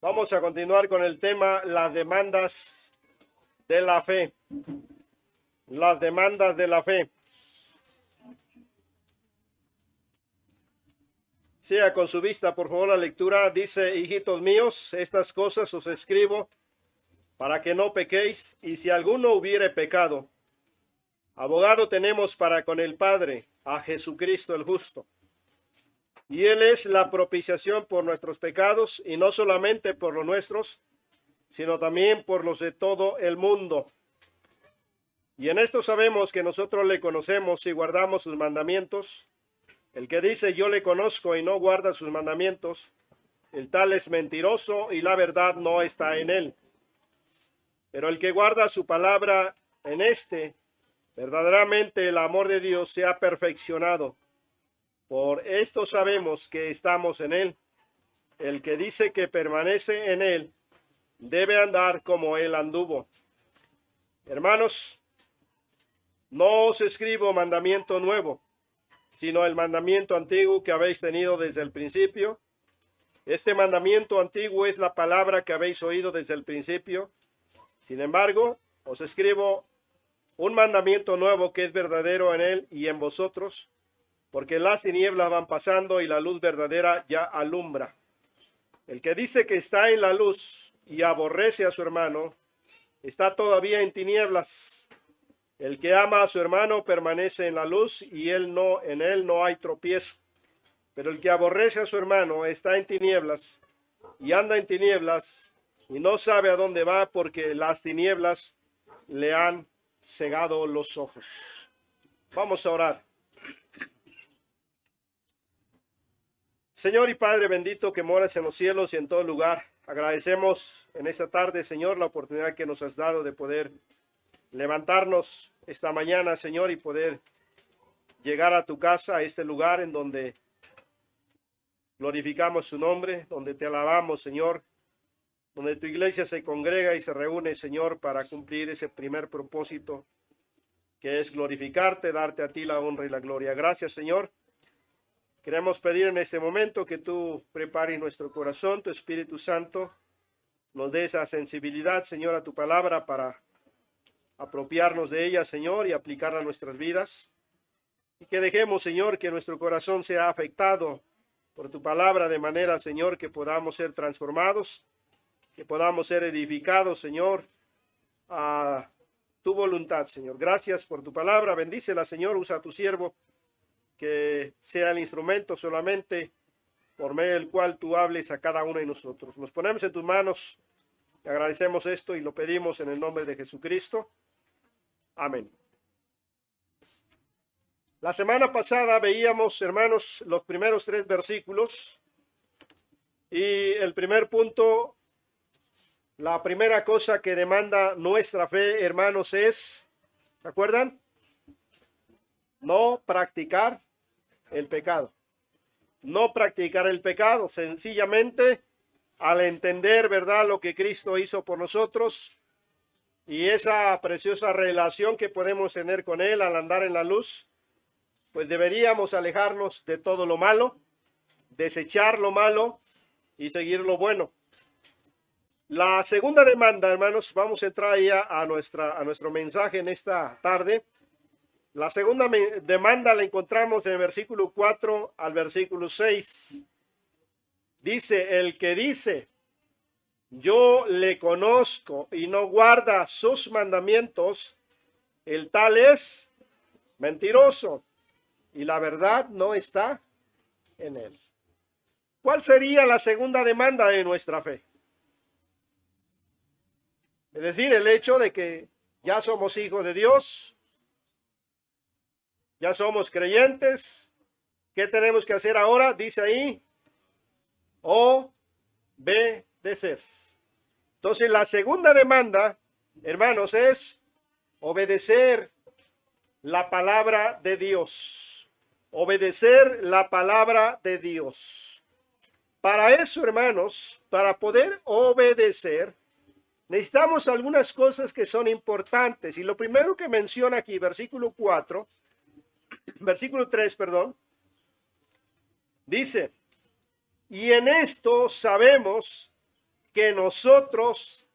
Vamos a continuar con el tema, las demandas de la fe. Las demandas de la fe. Sea con su vista, por favor, la lectura. Dice: hijitos míos, estas cosas os escribo para que no pequéis, y si alguno hubiere pecado, abogado tenemos para con el Padre, a Jesucristo el justo. Y Él es la propiciación por nuestros pecados, y no solamente por los nuestros, sino también por los de todo el mundo. Y en esto sabemos que nosotros le conocemos y guardamos sus mandamientos. El que dice yo le conozco y no guarda sus mandamientos, el tal es mentiroso y la verdad no está en él. Pero el que guarda su palabra, en este, verdaderamente el amor de Dios se ha perfeccionado. Por esto sabemos que estamos en él. El que dice que permanece en él, debe andar como él anduvo. Hermanos, no os escribo mandamiento nuevo, sino el mandamiento antiguo que habéis tenido desde el principio. Este mandamiento antiguo es la palabra que habéis oído desde el principio. Sin embargo, os escribo un mandamiento nuevo que es verdadero en él y en vosotros, porque las tinieblas van pasando y la luz verdadera ya alumbra. El que dice que está en la luz y aborrece a su hermano, está todavía en tinieblas. El que ama a su hermano permanece en la luz y en él no hay tropiezo. Pero el que aborrece a su hermano está en tinieblas y anda en tinieblas y no sabe a dónde va, porque las tinieblas le han cegado los ojos. Vamos a orar. Señor y Padre bendito que moras en los cielos y en todo lugar, agradecemos en esta tarde, Señor, la oportunidad que nos has dado de poder levantarnos esta mañana, Señor, y poder llegar a tu casa, a este lugar en donde glorificamos su nombre, donde te alabamos, Señor, donde tu iglesia se congrega y se reúne, Señor, para cumplir ese primer propósito, que es glorificarte, darte a ti la honra y la gloria. Gracias, Señor. Queremos pedir en este momento que tú prepares nuestro corazón, tu Espíritu Santo, nos dé esa sensibilidad, Señor, a tu palabra para apropiarnos de ella, Señor, y aplicarla a nuestras vidas. Y que dejemos, Señor, que nuestro corazón sea afectado por tu palabra de manera, Señor, que podamos ser transformados, que podamos ser edificados, Señor, a tu voluntad, Señor. Gracias por tu palabra. Bendícela, Señor. Usa a tu siervo, que sea el instrumento solamente por medio del cual tú hables a cada uno de nosotros. Nos ponemos en tus manos, te agradecemos esto y lo pedimos en el nombre de Jesucristo. Amén. La semana pasada veíamos, hermanos, los primeros 3 versículos y el primer punto, la primera cosa que demanda nuestra fe, hermanos, es, ¿se acuerdan? No practicar el pecado. No practicar el pecado, sencillamente al entender, ¿verdad?, lo que Cristo hizo por nosotros y esa preciosa relación que podemos tener con Él al andar en la luz, pues deberíamos alejarnos de todo lo malo, desechar lo malo y seguir lo bueno. La segunda demanda, hermanos, vamos a entrar ya a nuestro mensaje en esta tarde. La segunda demanda la encontramos en el versículo 4 al versículo 6. Dice: el que dice yo le conozco y no guarda sus mandamientos, el tal es mentiroso y la verdad no está en él. ¿Cuál sería la segunda demanda de nuestra fe? Es decir, el hecho de que ya somos hijos de Dios, ya somos creyentes. ¿Qué tenemos que hacer ahora? Dice ahí, obedecer. Entonces, la segunda demanda, hermanos, es obedecer la palabra de Dios. Obedecer la palabra de Dios. Para eso, hermanos, para poder obedecer, necesitamos algunas cosas que son importantes. Y lo primero que menciona aquí, versículo 3, dice: y en esto sabemos que nosotros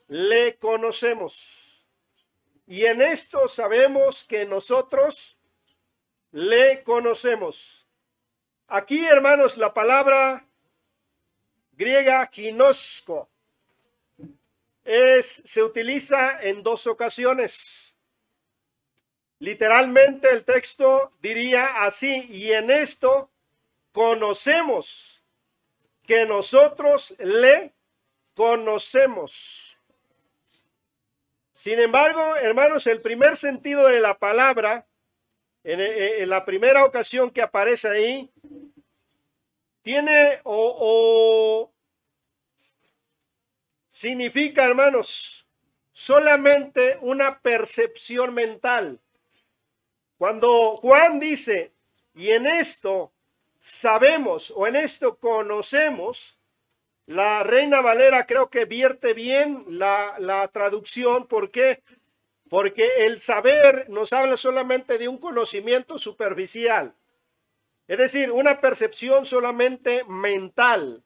le conocemos. Y en esto sabemos que nosotros le conocemos. Aquí, hermanos, la palabra griega ginosko se utiliza en dos ocasiones. Literalmente el texto diría así: y en esto conocemos que nosotros le conocemos. Sin embargo, hermanos, el primer sentido de la palabra, en la primera ocasión que aparece ahí, tiene o significa, hermanos, solamente una percepción mental. Cuando Juan dice, y en esto sabemos o en esto conocemos, la Reina Valera creo que vierte bien la traducción. ¿Por qué? Porque el saber nos habla solamente de un conocimiento superficial, es decir, una percepción solamente mental.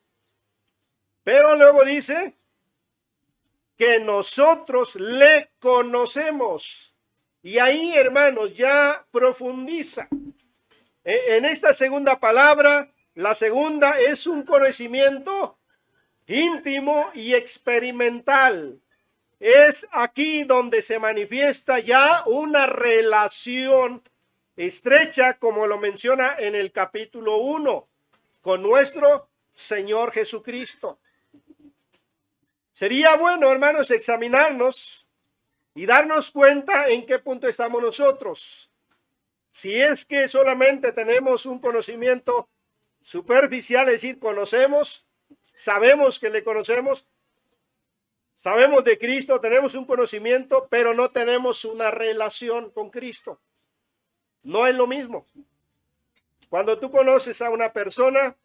Pero luego dice que nosotros le conocemos. Y ahí, hermanos, ya profundiza. En esta segunda palabra, la segunda es un conocimiento íntimo y experimental. Es aquí donde se manifiesta ya una relación estrecha, como lo menciona en el capítulo 1, con nuestro Señor Jesucristo. Sería bueno, hermanos, examinarnos y darnos cuenta en qué punto estamos nosotros. Si es que solamente tenemos un conocimiento superficial, es decir, conocemos, sabemos que le conocemos, sabemos de Cristo, tenemos un conocimiento, pero no tenemos una relación con Cristo. No es lo mismo. Cuando tú conoces a una persona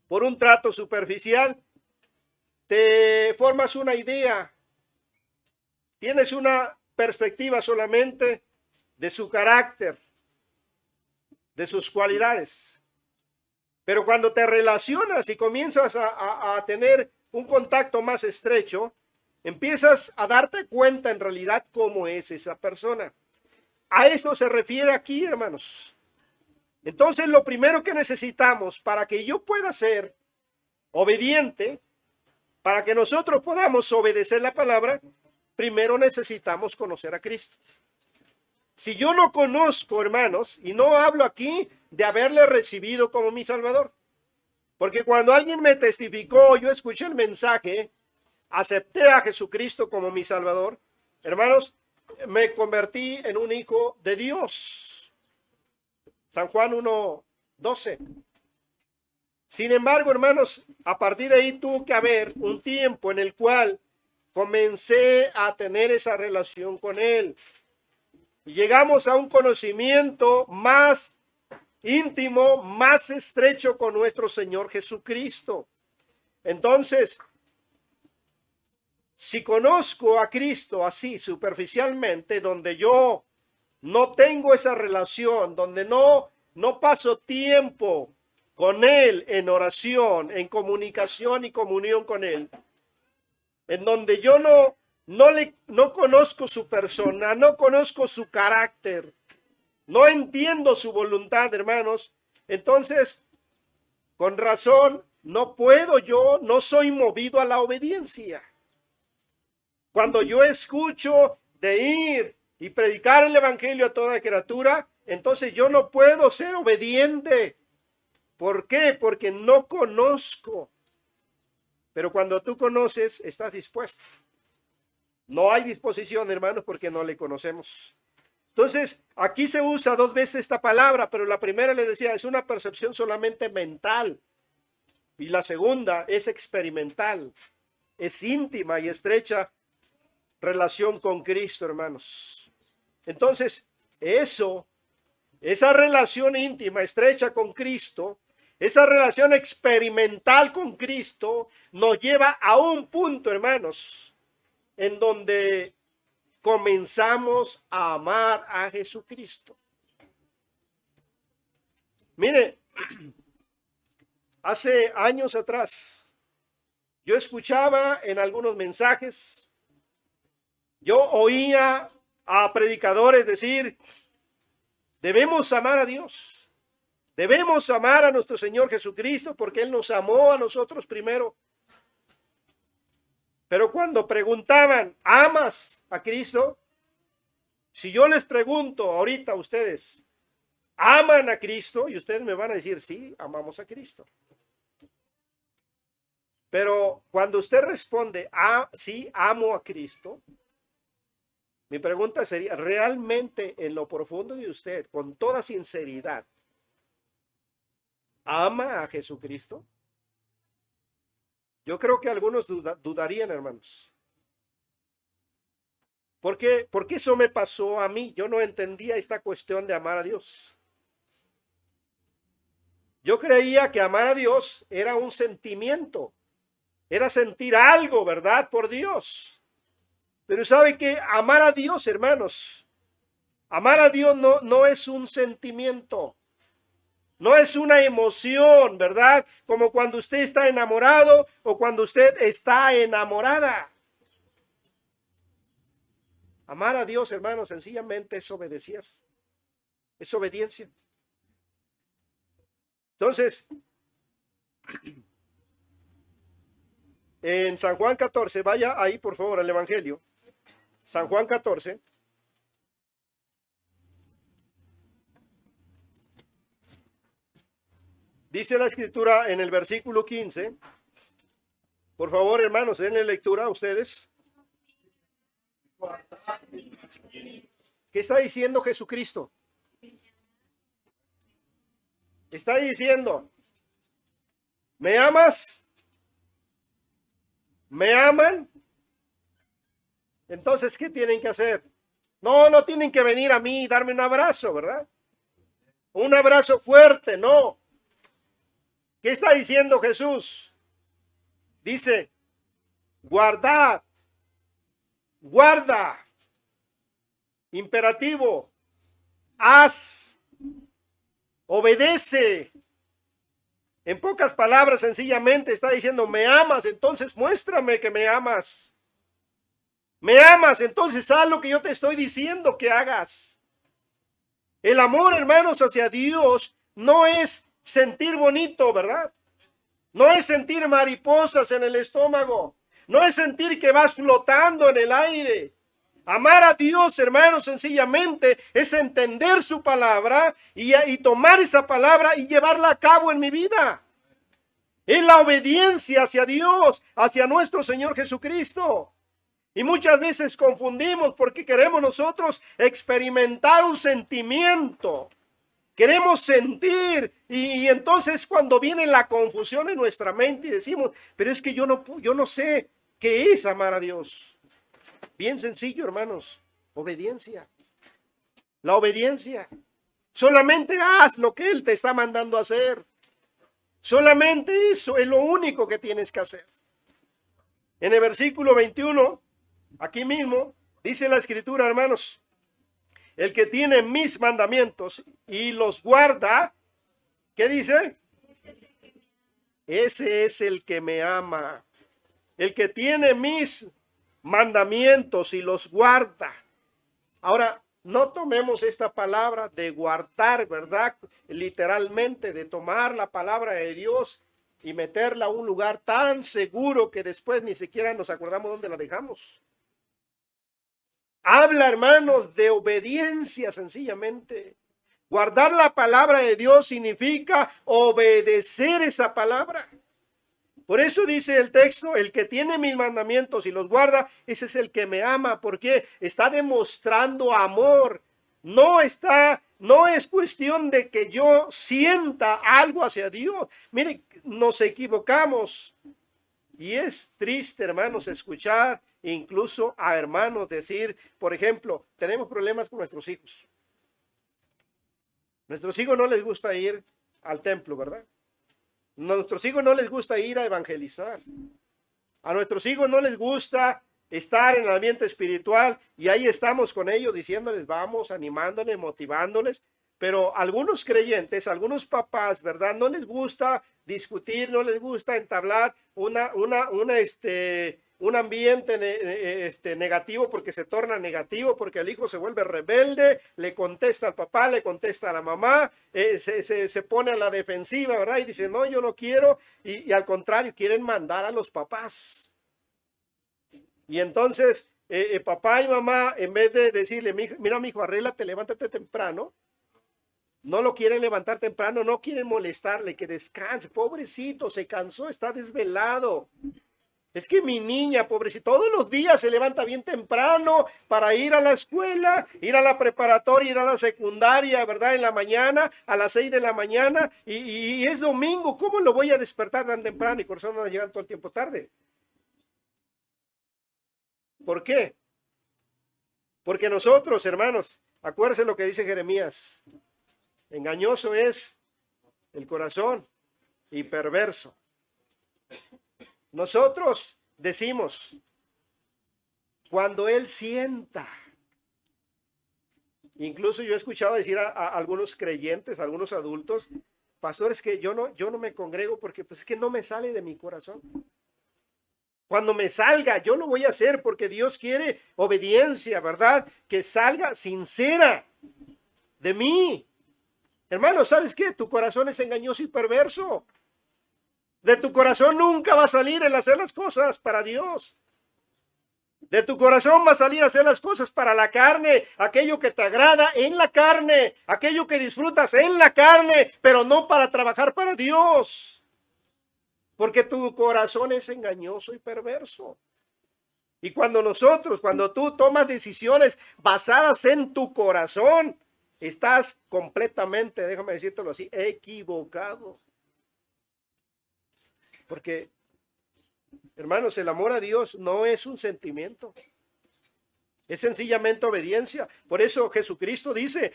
por un trato superficial, te formas una idea, tienes una perspectiva solamente de su carácter, de sus cualidades. Pero cuando te relacionas y comienzas a tener un contacto más estrecho, empiezas a darte cuenta en realidad cómo es esa persona. A esto se refiere aquí, hermanos. Entonces, lo primero que necesitamos para que yo pueda ser obediente, para que nosotros podamos obedecer la palabra, primero necesitamos conocer a Cristo. Si yo no conozco, hermanos, y no hablo aquí de haberle recibido como mi Salvador, porque cuando alguien me testificó, yo escuché el mensaje, acepté a Jesucristo como mi Salvador, hermanos, me convertí en un hijo de Dios. San Juan 1:12. Sin embargo, hermanos, a partir de ahí tuvo que haber un tiempo en el cual comencé a tener esa relación con Él. Y llegamos a un conocimiento más íntimo, más estrecho con nuestro Señor Jesucristo. Entonces, si conozco a Cristo así superficialmente, donde yo no tengo esa relación, donde no paso tiempo con Él en oración, en comunicación y comunión con Él, en donde yo no conozco su persona, no conozco su carácter, no entiendo su voluntad, hermanos, entonces, con razón, no soy movido a la obediencia. Cuando yo escucho de ir y predicar el evangelio a toda criatura, entonces yo no puedo ser obediente. ¿Por qué? Porque no conozco. Pero cuando tú conoces, estás dispuesto. No hay disposición, hermanos, porque no le conocemos. Entonces, aquí se usa 2 veces esta palabra, pero la primera, le decía, es una percepción solamente mental. Y la segunda es experimental. Es íntima y estrecha relación con Cristo, hermanos. Entonces, esa relación íntima, estrecha con Cristo, esa relación experimental con Cristo, nos lleva a un punto, hermanos, en donde comenzamos a amar a Jesucristo. Mire, hace años atrás, Yo escuchaba en algunos mensajes, yo oía a predicadores decir, debemos amar a Dios, debemos amar a nuestro Señor Jesucristo porque Él nos amó a nosotros primero. Pero cuando preguntaban, ¿amas a Cristo? Si yo les pregunto ahorita a ustedes, ¿aman a Cristo? Y ustedes me van a decir, sí, amamos a Cristo. Pero cuando usted responde, sí, amo a Cristo, mi pregunta sería, ¿realmente en lo profundo de usted, con toda sinceridad, ama a Jesucristo? Yo creo que algunos dudarían, hermanos. ¿Por qué? Porque eso me pasó a mí. Yo no entendía esta cuestión de amar a Dios. Yo creía que amar a Dios era un sentimiento, era sentir algo, ¿verdad? Por Dios. Pero ¿sabe qué? Amar a Dios, hermanos, amar a Dios no es un sentimiento. No es una emoción, ¿verdad? Como cuando usted está enamorado o cuando usted está enamorada. Amar a Dios, hermanos, sencillamente es obedecer. Es obediencia. Entonces, en San Juan 14, vaya ahí por favor al Evangelio. San Juan 14. Dice la escritura en el versículo 15. Por favor, hermanos, denle lectura a ustedes. ¿Qué está diciendo Jesucristo? Está diciendo, ¿me amas? ¿Me aman? Entonces, ¿qué tienen que hacer? No tienen que venir a mí y darme un abrazo, ¿verdad? Un abrazo fuerte, no. ¿Qué está diciendo Jesús? Dice, guardad, guarda, imperativo, haz, obedece. En pocas palabras, sencillamente está diciendo, me amas, entonces muéstrame que me amas. Me amas, entonces haz lo que yo te estoy diciendo que hagas. El amor, hermanos, hacia Dios no es sentir bonito, ¿verdad? No es sentir mariposas en el estómago. No es sentir que vas flotando en el aire. Amar a Dios, hermanos, sencillamente es entender su palabra y tomar esa palabra y llevarla a cabo en mi vida. Es la obediencia hacia Dios, hacia nuestro Señor Jesucristo. Y muchas veces confundimos porque queremos nosotros experimentar un sentimiento. Queremos sentir y entonces cuando viene la confusión en nuestra mente y decimos, pero es que yo no sé qué es amar a Dios. Bien sencillo, hermanos, obediencia. La obediencia. Solamente haz lo que Él te está mandando a hacer. Solamente eso es lo único que tienes que hacer. En el versículo 21, aquí mismo, dice la escritura, hermanos, el que tiene mis mandamientos y los guarda, ¿qué dice? Ese es el que me ama. El que tiene mis mandamientos y los guarda. Ahora, no tomemos esta palabra de guardar, ¿verdad? Literalmente, de tomar la palabra de Dios y meterla a un lugar tan seguro que después ni siquiera nos acordamos dónde la dejamos. Habla, hermanos, de obediencia sencillamente. Guardar la palabra de Dios significa obedecer esa palabra. Por eso dice el texto, el que tiene mis mandamientos y los guarda, ese es el que me ama, porque está demostrando amor. No es cuestión de que yo sienta algo hacia Dios. Mire, nos equivocamos. Y es triste, hermanos, escuchar incluso a hermanos decir, por ejemplo, tenemos problemas con nuestros hijos. Nuestros hijos no les gusta ir al templo, ¿verdad? A nuestros hijos no les gusta ir a evangelizar. A nuestros hijos no les gusta estar en el ambiente espiritual y ahí estamos con ellos diciéndoles, vamos, animándoles, motivándoles. Pero algunos creyentes, algunos papás, ¿verdad? No les gusta discutir, no les gusta entablar un ambiente negativo, porque se torna negativo, porque el hijo se vuelve rebelde, le contesta al papá, le contesta a la mamá, se pone a la defensiva, ¿verdad? Y dice, no, yo no quiero, y al contrario, quieren mandar a los papás. Y entonces, papá y mamá, en vez de decirle, mira, mijo, arréglate, levántate temprano, no lo quieren levantar temprano, no quieren molestarle, que descanse. Pobrecito, se cansó, está desvelado. Es que mi niña, pobrecita, todos los días se levanta bien temprano para ir a la escuela, ir a la preparatoria, ir a la secundaria, ¿verdad? En la mañana, a las 6 de la mañana, y es domingo. ¿Cómo lo voy a despertar tan temprano? Y por eso no llegan todo el tiempo tarde. ¿Por qué? Porque nosotros, hermanos, acuérdense lo que dice Jeremías. Engañoso es el corazón y perverso. Nosotros decimos, cuando él sienta. Incluso yo he escuchado decir a algunos creyentes, a algunos adultos, pastores, que yo no me congrego porque pues es que no me sale de mi corazón. Cuando me salga, yo lo voy a hacer porque Dios quiere obediencia, ¿verdad? Que salga sincera de mí. Hermano, ¿sabes qué? Tu corazón es engañoso y perverso. De tu corazón nunca va a salir el hacer las cosas para Dios. De tu corazón va a salir a hacer las cosas para la carne, aquello que te agrada en la carne, aquello que disfrutas en la carne, pero no para trabajar para Dios. Porque tu corazón es engañoso y perverso. Y cuando tú tomas decisiones basadas en tu corazón, estás completamente, déjame decírtelo así, equivocado. Porque, hermanos, el amor a Dios no es un sentimiento. Es sencillamente obediencia. Por eso Jesucristo dice,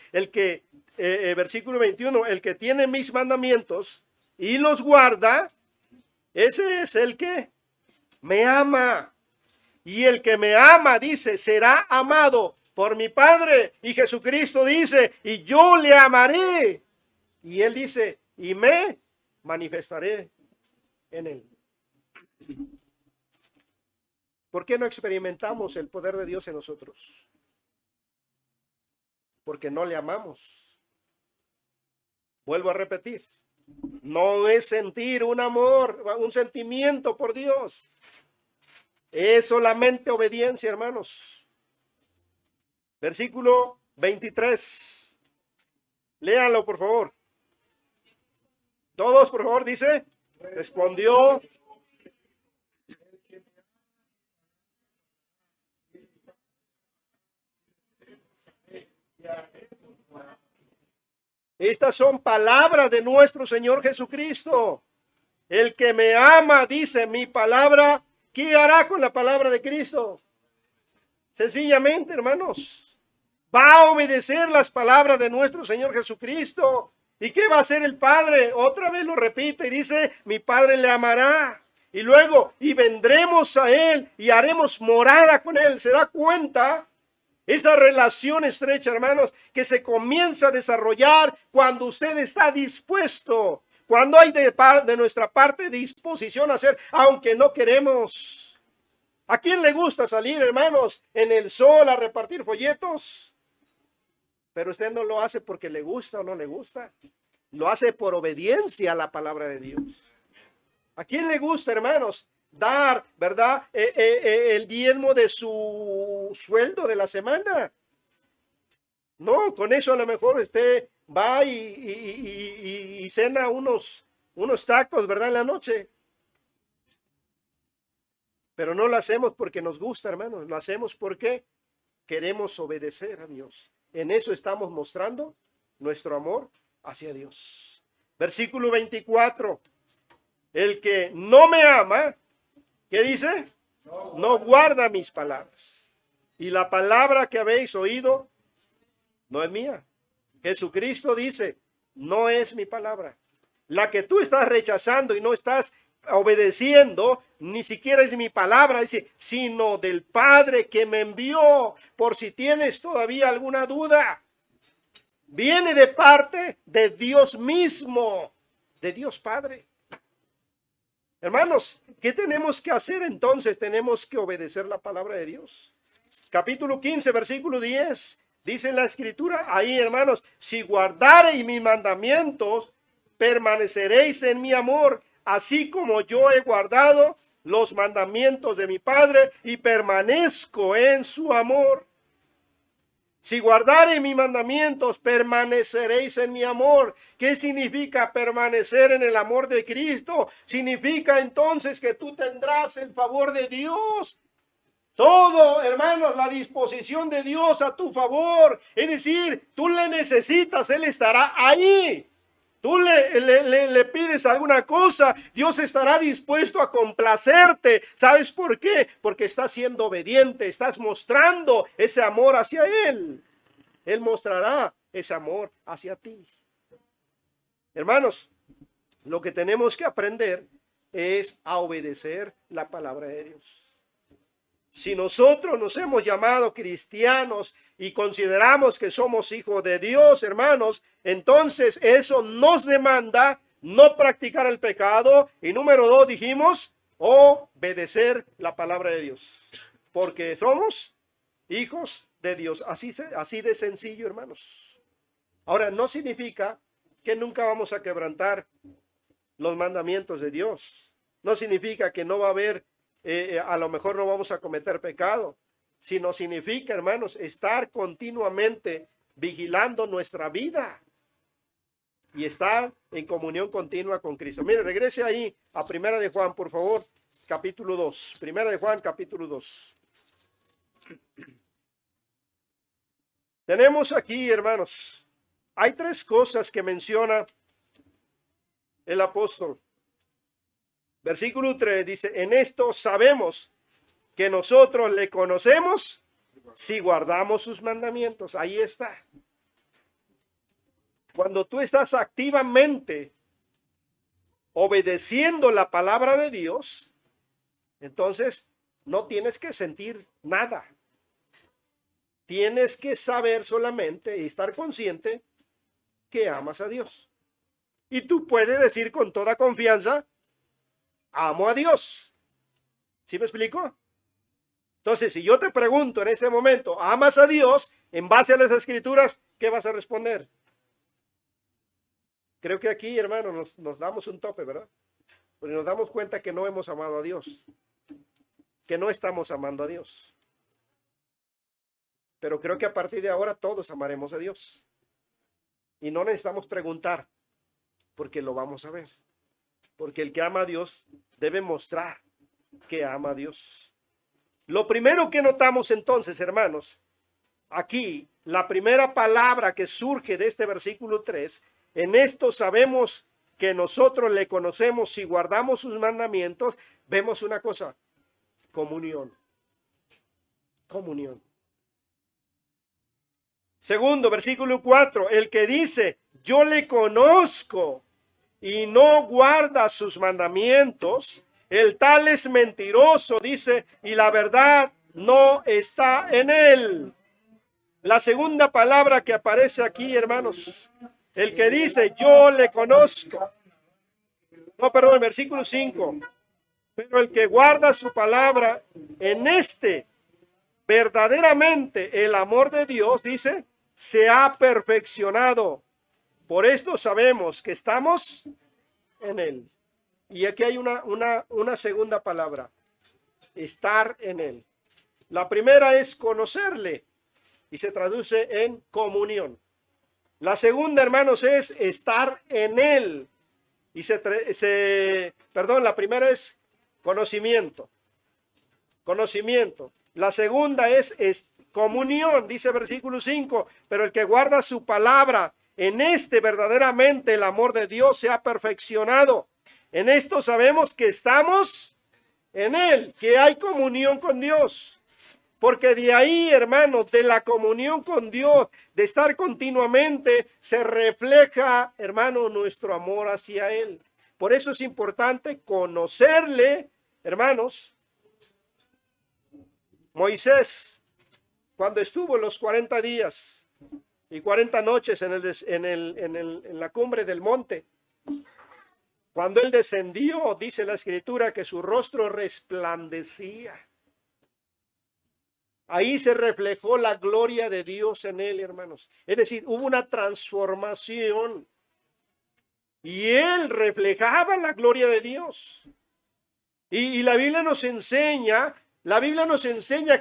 versículo 21, el que tiene mis mandamientos y los guarda, ese es el que me ama. Y el que me ama, dice, será amado por mi Padre. Y Jesucristo dice, y yo le amaré. Y él dice, y me manifestaré en él. ¿Por qué no experimentamos el poder de Dios en nosotros? Porque no le amamos. Vuelvo a repetir, no es sentir un amor, un sentimiento por Dios. Es solamente obediencia, hermanos. Versículo 23. Léanlo, por favor. Todos, por favor, dice. Respondió. Estas son palabras de nuestro Señor Jesucristo. El que me ama, dice mi palabra, ¿qué hará con la palabra de Cristo? Sencillamente, hermanos, va a obedecer las palabras de nuestro Señor Jesucristo. ¿Y qué va a hacer el Padre? Otra vez lo repite y dice, mi Padre le amará. Y luego, y vendremos a Él y haremos morada con Él. ¿Se da cuenta? Esa relación estrecha, hermanos, que se comienza a desarrollar cuando usted está dispuesto, cuando hay de nuestra parte disposición a hacer, aunque no queremos. ¿A quién le gusta salir, hermanos, en el sol a repartir folletos? Pero usted no lo hace porque le gusta o no le gusta. Lo hace por obediencia a la palabra de Dios. ¿A quién le gusta, hermanos, dar, verdad, el diezmo de su sueldo de la semana? No, con eso a lo mejor usted va y cena unos tacos, ¿verdad? En la noche. Pero no lo hacemos porque nos gusta, hermanos. Lo hacemos porque queremos obedecer a Dios. En eso estamos mostrando nuestro amor hacia Dios. Versículo 24. El que no me ama, ¿qué dice? No guarda mis palabras. Y la palabra que habéis oído no es mía. Jesucristo dice, no es mi palabra. La que tú estás rechazando y no estás obedeciendo, ni siquiera es mi palabra, dice, sino del Padre que me envió, por si tienes todavía alguna duda. viene de parte de Dios mismo, de Dios Padre. Hermanos, ¿qué tenemos que hacer entonces? Tenemos que obedecer la palabra de Dios. Capítulo 15, versículo 10. Dice en la escritura, ahí hermanos, si guardareis mis mandamientos, permaneceréis en mi amor, así como yo he guardado los mandamientos de mi Padre y permanezco en su amor. Si guardareis mis mandamientos, permaneceréis en mi amor. ¿Qué significa permanecer en el amor de Cristo? Significa entonces que tú tendrás el favor de Dios. Todo, hermanos, la disposición de Dios a tu favor. Es decir, tú le necesitas, Él estará ahí. Tú le pides alguna cosa, Dios estará dispuesto a complacerte. ¿Sabes por qué? Porque estás siendo obediente, estás mostrando ese amor hacia Él. Él mostrará ese amor hacia ti. Hermanos, lo que tenemos que aprender es a obedecer la palabra de Dios. Si nosotros nos hemos llamado cristianos y consideramos que somos hijos de Dios, hermanos, entonces eso nos demanda no practicar el pecado. Y número 2, dijimos, obedecer la palabra de Dios. Porque somos hijos de Dios. Así de sencillo, hermanos. Ahora, no significa que nunca vamos a quebrantar los mandamientos de Dios. No significa que no va a haber a lo mejor no vamos a cometer pecado, sino significa, hermanos, estar continuamente vigilando nuestra vida y estar en comunión continua con Cristo. Mire, regrese ahí a Primera de Juan, por favor, capítulo 2. Primera de Juan, capítulo 2. Tenemos aquí, hermanos, hay 3 cosas que menciona el apóstol. Versículo 3 dice, en esto sabemos que nosotros le conocemos si guardamos sus mandamientos. Ahí está. Cuando tú estás activamente obedeciendo la palabra de Dios, entonces no tienes que sentir nada. Tienes que saber solamente y estar consciente que amas a Dios. Y tú puedes decir con toda confianza, amo a Dios. ¿Sí me explico? Entonces, si yo te pregunto en ese momento, ¿amas a Dios? En base a las escrituras, ¿qué vas a responder? Creo que aquí, hermano, nos damos un tope, ¿verdad? Porque nos damos cuenta que no hemos amado a Dios, que no estamos amando a Dios. Pero creo que a partir de ahora todos amaremos a Dios. Y no necesitamos preguntar, porque lo vamos a ver. Porque el que ama a Dios debe mostrar que ama a Dios. Lo primero que notamos entonces, hermanos, aquí, la primera palabra que surge de este versículo 3, en esto sabemos que nosotros le conocemos si guardamos sus mandamientos, vemos una cosa, comunión. Comunión. Segundo, versículo 4, el que dice, yo le conozco y no guarda sus mandamientos, el tal es mentiroso, dice, y la verdad no está en él. La segunda palabra que aparece aquí, hermanos, el que dice, yo le conozco. No, perdón, versículo 5. Pero el que guarda su palabra, en este, verdaderamente el amor de Dios, dice, se ha perfeccionado. Por esto sabemos que estamos en Él. Y aquí hay una segunda palabra, estar en Él. La primera es conocerle y se traduce en comunión. La segunda, hermanos, es estar en Él. Y la primera es conocimiento. Conocimiento. La segunda es comunión, dice versículo 5. Pero el que guarda su palabra, en este verdaderamente el amor de Dios se ha perfeccionado. En esto sabemos que estamos en Él, que hay comunión con Dios. Porque de ahí, hermanos, de la comunión con Dios, de estar continuamente, se refleja, hermano, nuestro amor hacia Él. Por eso es importante conocerle, hermanos. Moisés, cuando estuvo los 40 días y 40 noches en la cumbre del monte. Cuando él descendió, dice la escritura que su rostro resplandecía. Ahí se reflejó la gloria de Dios en él, hermanos. Es decir, hubo una transformación. Y él reflejaba la gloria de Dios. Y la Biblia nos enseña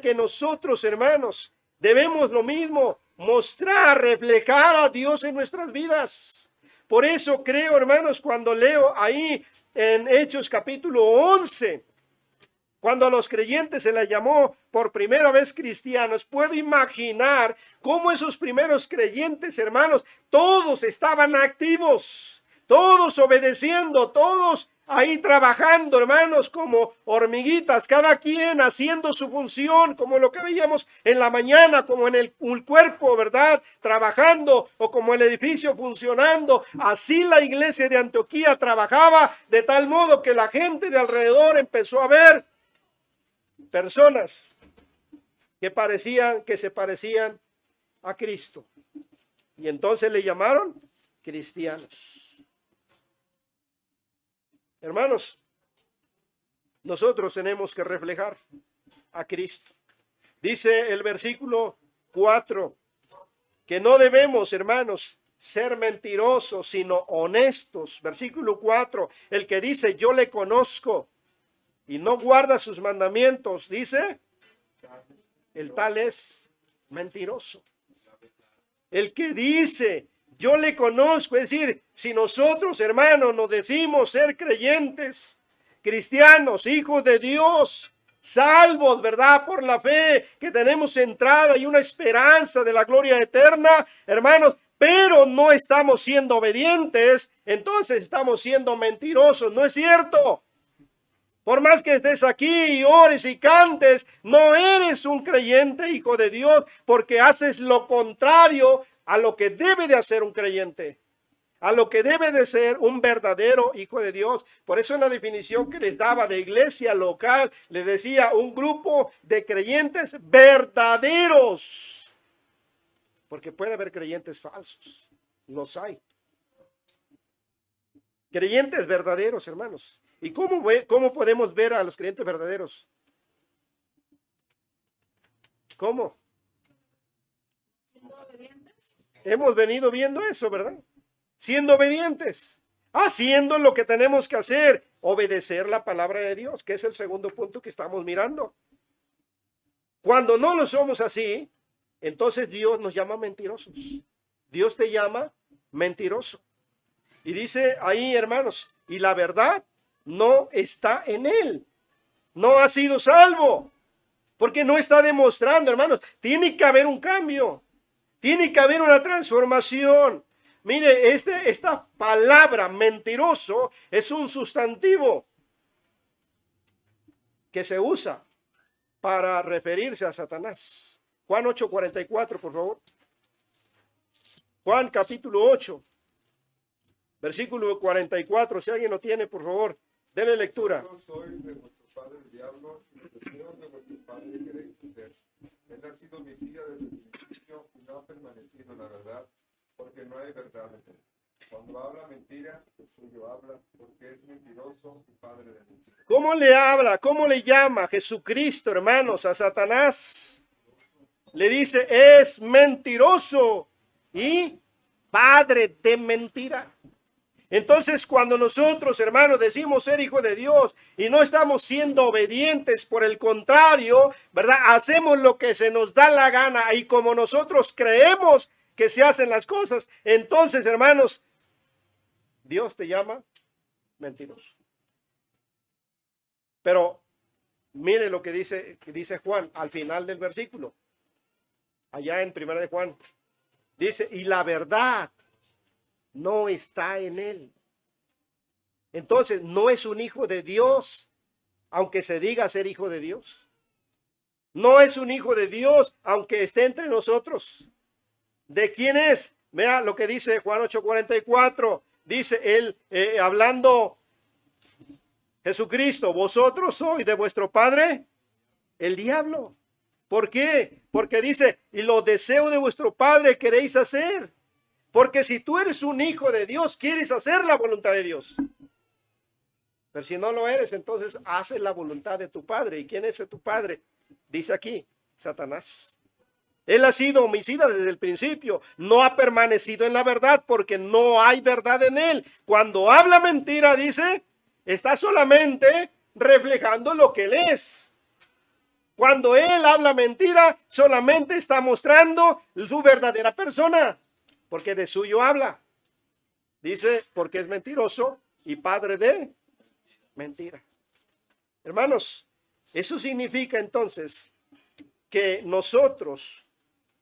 que nosotros, hermanos, debemos lo mismo, mostrar, reflejar a Dios en nuestras vidas. Por eso creo, hermanos, cuando leo ahí en Hechos capítulo 11, cuando a los creyentes se les llamó por primera vez cristianos, puedo imaginar cómo esos primeros creyentes, hermanos, todos estaban activos, todos obedeciendo, todos ahí trabajando, hermanos, como hormiguitas, cada quien haciendo su función, como lo que veíamos en la mañana, como en el cuerpo, ¿verdad? Trabajando, o como el edificio funcionando. Así la iglesia de Antioquía trabajaba, de tal modo que la gente de alrededor empezó a ver personas que se parecían a Cristo. Y entonces le llamaron cristianos. Hermanos, nosotros tenemos que reflejar a Cristo. Dice el versículo 4, que no debemos, hermanos, ser mentirosos, sino honestos. Versículo 4, el que dice yo le conozco y no guarda sus mandamientos, dice, el tal es mentiroso. El que dice yo le conozco, es decir, si nosotros, hermanos, nos decimos ser creyentes, cristianos, hijos de Dios, salvos, ¿verdad? Por la fe, que tenemos entrada y una esperanza de la gloria eterna, hermanos, pero no estamos siendo obedientes, entonces estamos siendo mentirosos, ¿no es cierto? Por más que estés aquí y ores y cantes, no eres un creyente, hijo de Dios, porque haces lo contrario a lo que debe de hacer un creyente, a lo que debe de ser un verdadero hijo de Dios. Por eso en la definición que les daba de iglesia local, le decía un grupo de creyentes verdaderos, porque puede haber creyentes falsos, los hay. Creyentes verdaderos, hermanos. ¿Y cómo podemos ver a los creyentes verdaderos? ¿Cómo? Hemos venido viendo eso, ¿verdad? Siendo obedientes, haciendo lo que tenemos que hacer, obedecer la palabra de Dios, que es el segundo punto que estamos mirando. Cuando no lo somos así, entonces Dios nos llama mentirosos. Dios te llama mentiroso. Y dice ahí, hermanos, y la verdad no está en él. No ha sido salvo. Porque no está demostrando, hermanos. Tiene que haber un cambio. Tiene que haber una transformación. Mire, esta palabra mentiroso es un sustantivo que se usa para referirse a Satanás. Juan 8:44, por favor. Juan capítulo 8, versículo 44. Si alguien lo tiene, por favor, denle lectura. Yo soy de vuestro padre el diablo, y los deseos de vuestro padre queréis hacer. Él ha sido homicida desde el principio y no ha permanecido en la verdad, porque no hay verdad en él. Cuando habla mentira, el suyo habla, porque es mentiroso y padre de mentira. ¿Cómo le habla? ¿Cómo le llama Jesucristo, hermanos, a Satanás? Le dice, es mentiroso y padre de mentira. Entonces, cuando nosotros, hermanos, decimos ser hijos de Dios y no estamos siendo obedientes, por el contrario, ¿verdad? Hacemos lo que se nos da la gana y como nosotros creemos que se hacen las cosas, entonces, hermanos, Dios te llama mentiroso. Pero mire lo que dice Juan al final del versículo, allá en 1 de Juan. Dice, y la verdad no está en él. Entonces, no es un hijo de Dios, aunque se diga ser hijo de Dios. No es un hijo de Dios, aunque esté entre nosotros. ¿De quién es? Vea lo que dice Juan 8:44. Dice él, hablando Jesucristo, vosotros sois de vuestro padre el diablo. ¿Por qué? Porque dice, y los deseos de vuestro Padre queréis hacer. Porque si tú eres un hijo de Dios, quieres hacer la voluntad de Dios. Pero si no lo eres, entonces haces la voluntad de tu padre. ¿Y quién es tu padre? Dice aquí, Satanás. Él ha sido homicida desde el principio. No ha permanecido en la verdad porque no hay verdad en él. Cuando habla mentira, dice, está solamente reflejando lo que él es. Cuando él habla mentira, solamente está mostrando su verdadera persona. Porque de suyo habla. Dice, porque es mentiroso y padre de mentira. Hermanos, eso significa entonces que nosotros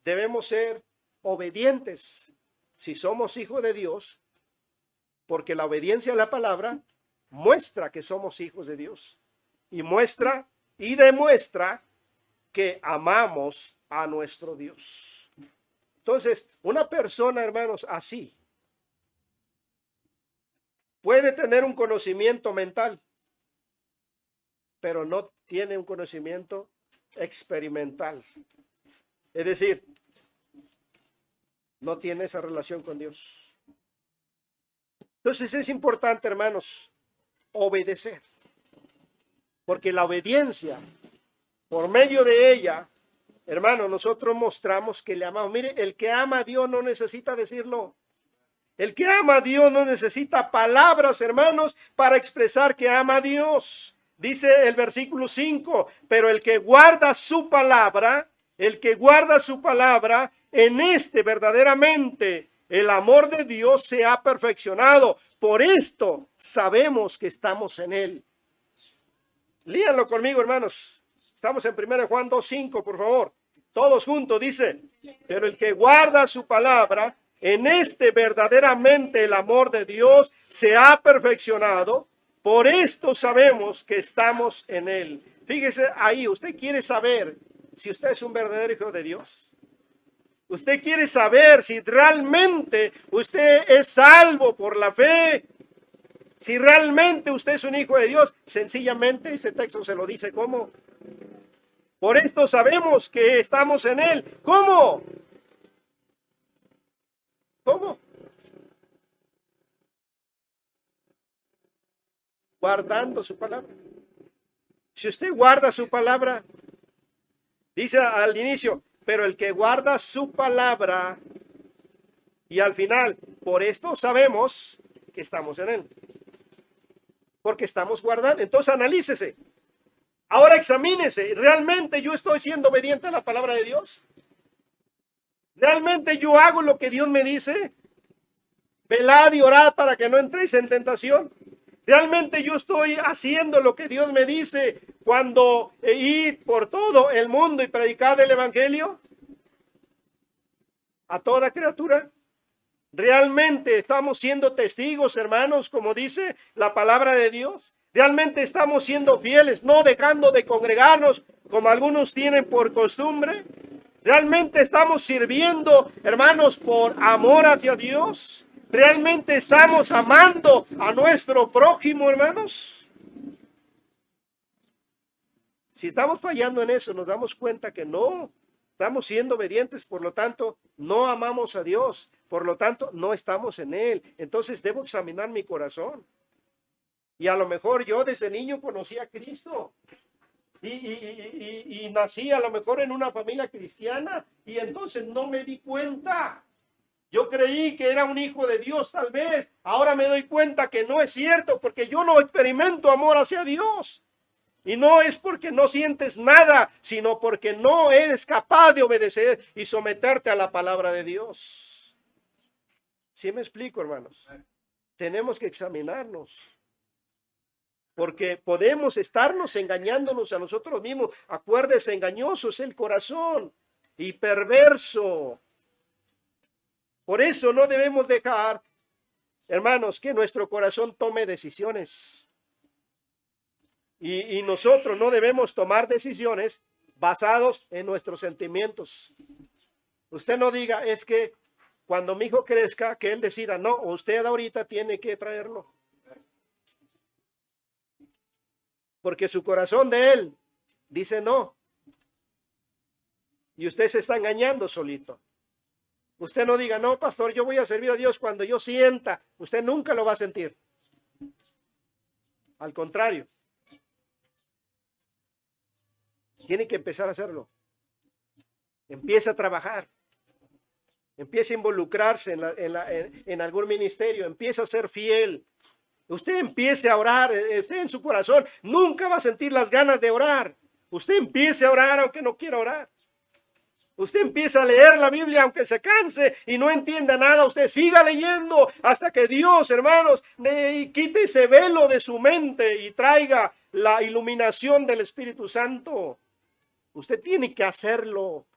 debemos ser obedientes si somos hijos de Dios, porque la obediencia a la palabra muestra que somos hijos de Dios y muestra y demuestra que amamos a nuestro Dios. Entonces, una persona, hermanos, así puede tener un conocimiento mental, pero no tiene un conocimiento experimental. Es decir, no tiene esa relación con Dios. Entonces es importante, hermanos, obedecer. Porque la obediencia, por medio de ella, hermanos, nosotros mostramos que le amamos. Mire, el que ama a Dios no necesita decirlo. El que ama a Dios no necesita palabras, hermanos, para expresar que ama a Dios. Dice el versículo 5, pero el que guarda su palabra, en este verdaderamente el amor de Dios se ha perfeccionado. Por esto sabemos que estamos en él. Líanlo conmigo, hermanos. Estamos en 1 Juan 2:5, por favor. Todos juntos, dice, pero el que guarda su palabra, en este verdaderamente el amor de Dios se ha perfeccionado. Por esto sabemos que estamos en él. Fíjese ahí, usted quiere saber si usted es un verdadero hijo de Dios. Usted quiere saber si realmente usted es salvo por la fe. Si realmente usted es un hijo de Dios. Sencillamente ese texto se lo dice ¿cómo? Por esto sabemos que estamos en él. ¿Cómo? ¿Cómo? Guardando su palabra. Si usted guarda su palabra, dice al inicio, pero el que guarda su palabra, y al final, por esto sabemos que estamos en él. Porque estamos guardando. Entonces analícese. Ahora examínese. ¿Realmente yo estoy siendo obediente a la palabra de Dios? ¿Realmente yo hago lo que Dios me dice? Velad y orad para que no entréis en tentación. ¿Realmente yo estoy haciendo lo que Dios me dice cuando id por todo el mundo y predicad el evangelio a toda criatura? ¿Realmente estamos siendo testigos, hermanos, como dice la palabra de Dios? ¿Realmente estamos siendo fieles, no dejando de congregarnos como algunos tienen por costumbre? ¿Realmente estamos sirviendo, hermanos, por amor hacia Dios? ¿Realmente estamos amando a nuestro prójimo, hermanos? Si estamos fallando en eso, nos damos cuenta que no estamos siendo obedientes, por lo tanto, no amamos a Dios, por lo tanto, no estamos en él. Entonces debo examinar mi corazón. Y a lo mejor yo desde niño conocí a Cristo y nací a lo mejor en una familia cristiana y entonces no me di cuenta. Yo creí que era un hijo de Dios tal vez. Ahora me doy cuenta que no es cierto porque yo no experimento amor hacia Dios. Y no es porque no sientes nada, sino porque no eres capaz de obedecer y someterte a la palabra de Dios. ¿Sí me explico, hermanos? Tenemos que examinarnos. Porque podemos estarnos engañándonos a nosotros mismos. Acuérdese, engañoso es el corazón y perverso. Por eso no debemos dejar, hermanos, que nuestro corazón tome decisiones. Y nosotros no debemos tomar decisiones basados en nuestros sentimientos. Usted no diga, es que cuando mi hijo crezca, que él decida. No, usted ahorita tiene que traerlo. Porque su corazón de él dice no. Y usted se está engañando solito. Usted no diga, no, pastor, yo voy a servir a Dios cuando yo sienta. Usted nunca lo va a sentir. Al contrario. Tiene que empezar a hacerlo. Empieza a trabajar. Empieza a involucrarse en algún ministerio. Empieza a ser fiel. Usted empiece a orar. Usted en su corazón nunca va a sentir las ganas de orar. Usted empiece a orar aunque no quiera orar. Usted empieza a leer la Biblia aunque se canse y no entienda nada. Usted siga leyendo hasta que Dios, hermanos, quite ese velo de su mente y traiga la iluminación del Espíritu Santo. Usted tiene que hacerlo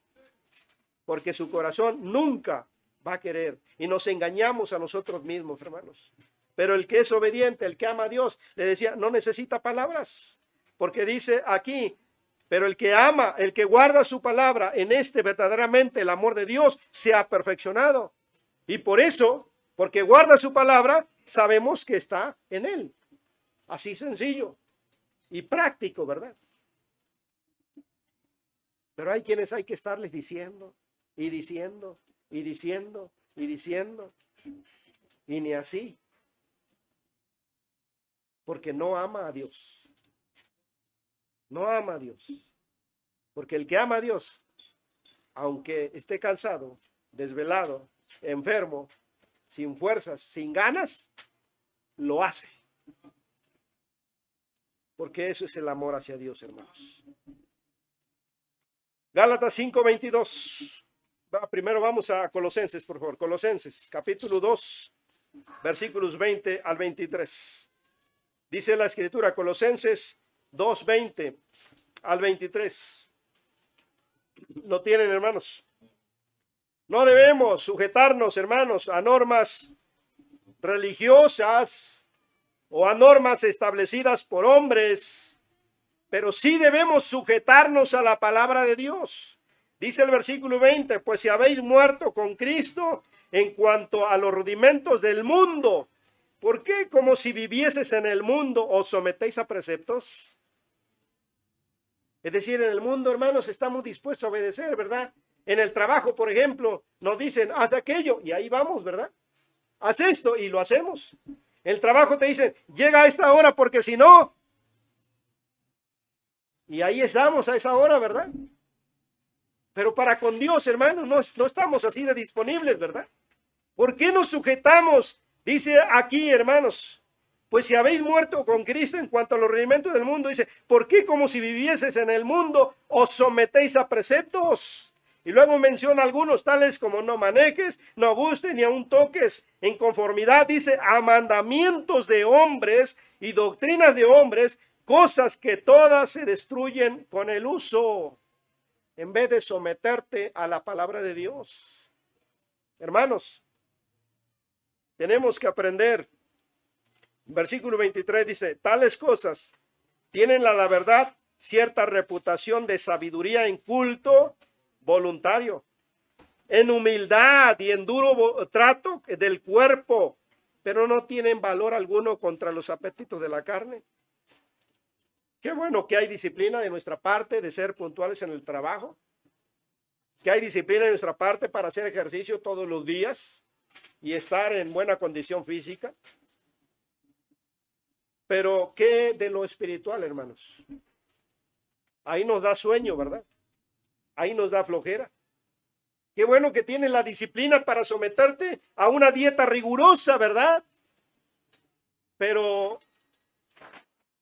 porque su corazón nunca va a querer. Y nos engañamos a nosotros mismos, hermanos. Pero el que es obediente, el que ama a Dios, le decía, no necesita palabras. Porque dice aquí, pero el que ama, el que guarda su palabra, en este verdaderamente el amor de Dios se ha perfeccionado. Y por eso, porque guarda su palabra, sabemos que está en él. Así sencillo y práctico, ¿verdad? Pero hay quienes hay que estarles diciendo, y diciendo, y diciendo, y diciendo. Y ni así. Porque no ama a Dios. No ama a Dios. Porque el que ama a Dios, aunque esté cansado, desvelado, enfermo, sin fuerzas, sin ganas, lo hace. Porque eso es el amor hacia Dios, hermanos. Gálatas 5:22. Primero vamos a Colosenses, por favor. Colosenses, capítulo 2, versículos 20 al 23. Dice la Escritura, Colosenses 2:20 al 23. ¿Lo tienen, hermanos? No debemos sujetarnos, hermanos, a normas religiosas o a normas establecidas por hombres, pero sí debemos sujetarnos a la palabra de Dios. Dice el versículo 20, pues si habéis muerto con Cristo en cuanto a los rudimentos del mundo, ¿por qué como si vivieses en el mundo os sometéis a preceptos? Es decir, en el mundo, hermanos, estamos dispuestos a obedecer, ¿verdad? En el trabajo, por ejemplo, nos dicen, haz aquello, y ahí vamos, ¿verdad? Haz esto, y lo hacemos. En el trabajo te dicen, llega a esta hora, porque si no, y ahí estamos a esa hora, ¿verdad? Pero para con Dios, hermanos, no estamos así de disponibles, ¿verdad? ¿Por qué nos sujetamos? Dice aquí, hermanos, pues si habéis muerto con Cristo en cuanto a los rudimentos del mundo, dice, ¿por qué como si vivieses en el mundo os sometéis a preceptos? Y luego menciona algunos tales como no manejes, no gustes ni aun toques en conformidad, dice, a mandamientos de hombres y doctrinas de hombres, cosas que todas se destruyen con el uso, en vez de someterte a la palabra de Dios. Hermanos, tenemos que aprender. Versículo 23 dice, tales cosas tienen la verdad cierta reputación de sabiduría en culto voluntario, en humildad y en duro trato del cuerpo, pero no tienen valor alguno contra los apetitos de la carne. Qué bueno que hay disciplina de nuestra parte de ser puntuales en el trabajo, que hay disciplina de nuestra parte para hacer ejercicio todos los días y estar en buena condición física. Pero ¿qué de lo espiritual, hermanos? Ahí nos da sueño, ¿verdad? Ahí nos da flojera. Qué bueno que tienes la disciplina para someterte a una dieta rigurosa, ¿verdad? Pero